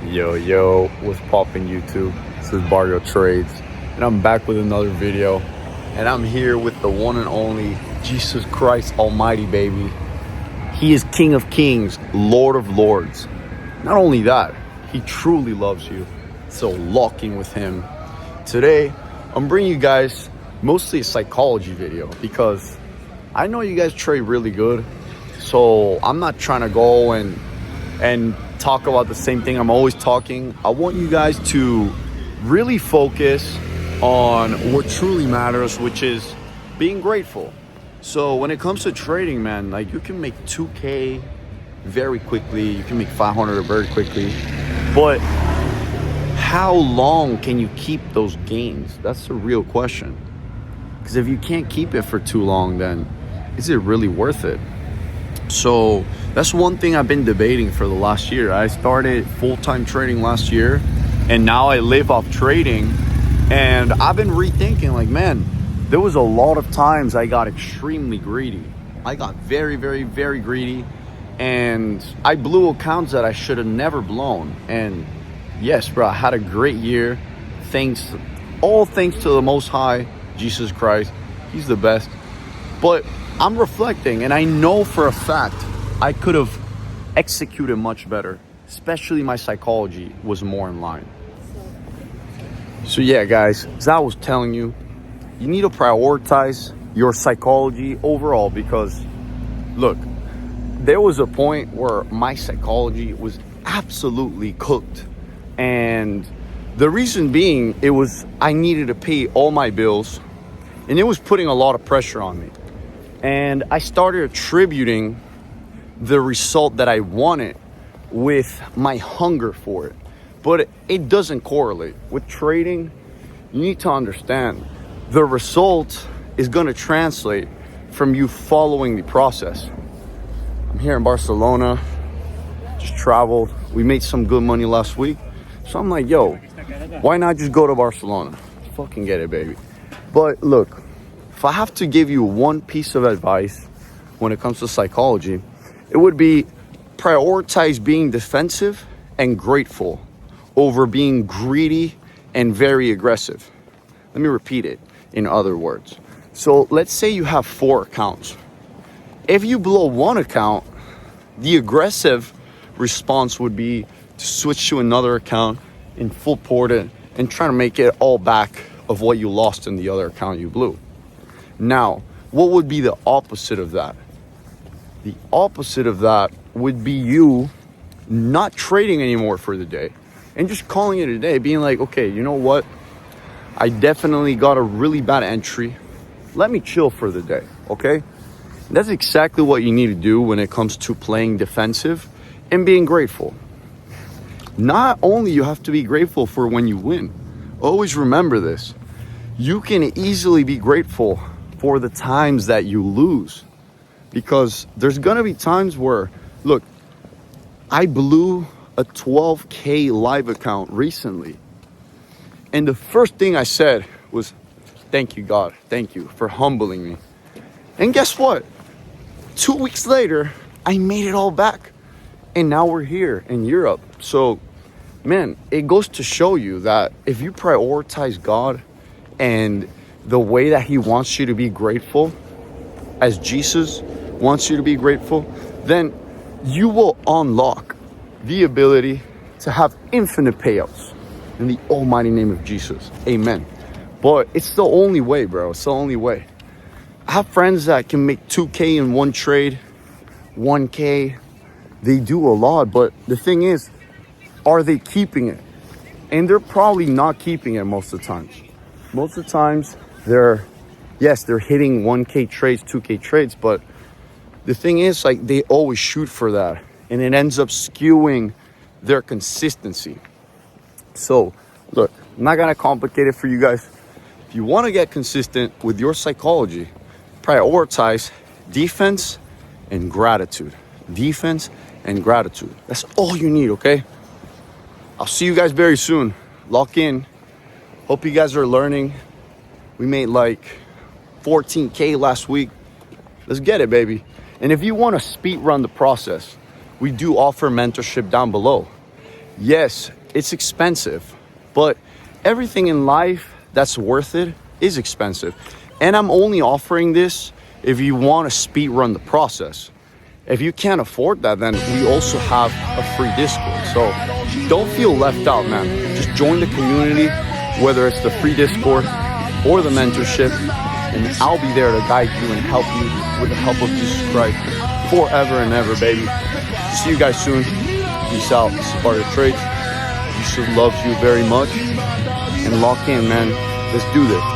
Yo, what's poppin' YouTube? This is Barrio Trades, and I'm back with another video. And I'm here with the one and only Jesus Christ Almighty, baby. He is King of Kings, Lord of Lords. Not only that, he truly loves you. So lock in with him. Today, I'm bringing you guys mostly a psychology video because I know you guys trade really good. So I'm not trying to go and talk about the same thing I'm always talking. I want you guys to really focus on what truly matters, which is being grateful. So when it comes to trading, man, like you can make 2K very quickly, you can make 500 very quickly, but how long can you keep those gains? That's the real question. Because if you can't keep it for too long, then is it really worth it? So that's one thing I've been debating for the last year. I started full-time trading last year, and now I live off trading. And I've been rethinking, like, man, there was a lot of times I got extremely greedy. I got very, very, very greedy, and I blew accounts that I should have never blown. And yes, bro, I had a great year. All thanks to the Most High, Jesus Christ. He's the best. But I'm reflecting, and I know for a fact I could have executed much better, especially my psychology was more in line. So yeah, guys, as I was telling you, you need to prioritize your psychology overall because, look, there was a point where my psychology was absolutely cooked. And the reason being, I needed to pay all my bills, and it was putting a lot of pressure on me. And I started attributing the result that I wanted with my hunger for it. But it doesn't correlate. With trading, you need to understand the result is going to translate from you following the process. I'm here in Barcelona, just traveled. We made some good money last week. So I'm like, yo, why not just go to Barcelona? Fucking get it, baby. But look, if I have to give you one piece of advice when it comes to psychology, it would be prioritize being defensive and grateful over being greedy and very aggressive. Let me repeat it in other words. So let's say you have 4 accounts. If you blow one account, the aggressive response would be to switch to another account and full port it and try to make it all back of what you lost in the other account you blew. Now, what would be the opposite of that? The opposite of that would be you not trading anymore for the day and just calling it a day, being like, okay, you know what? I definitely got a really bad entry. Let me chill for the day, okay? That's exactly what you need to do when it comes to playing defensive and being grateful. Not only you have to be grateful for when you win. Always remember this. You can easily be grateful for the times that you lose, because there's gonna be times where, look, I blew a 12K live account recently, and the first thing I said was, thank you, God, thank you for humbling me. And guess what? 2 weeks later, I made it all back, and now we're here in Europe. So man, it goes to show you that if you prioritize God and the way that he wants you to be grateful, as Jesus wants you to be grateful, then you will unlock the ability to have infinite payouts in the almighty name of Jesus. Amen. But it's the only way, bro. It's the only way. I have friends that can make 2K in one trade, 1K. They do a lot, but the thing is, are they keeping it? And they're probably not keeping it most of the times. Most of the times, they're hitting 1K trades, 2K trades, but the thing is, like, they always shoot for that, and it ends up skewing their consistency. So, look, I'm not gonna complicate it for you guys. If you wanna get consistent with your psychology, prioritize defense and gratitude. Defense and gratitude. That's all you need, okay? I'll see you guys very soon. Lock in. Hope you guys are learning. We made like 14K last week. Let's get it, baby. And if you want to speed run the process, we do offer mentorship down below. Yes, it's expensive, but everything in life that's worth it is expensive. And I'm only offering this if you want to speed run the process. If you can't afford that, then we also have a free Discord. So don't feel left out, man. Just join the community, whether it's the free Discord or the mentorship, and I'll be there to guide you and help you with the help of Jesus Christ forever and ever, baby. See you guys soon. Peace out. This is Barrio Trades. Jesus loves you very much. And lock in, man. Let's do this.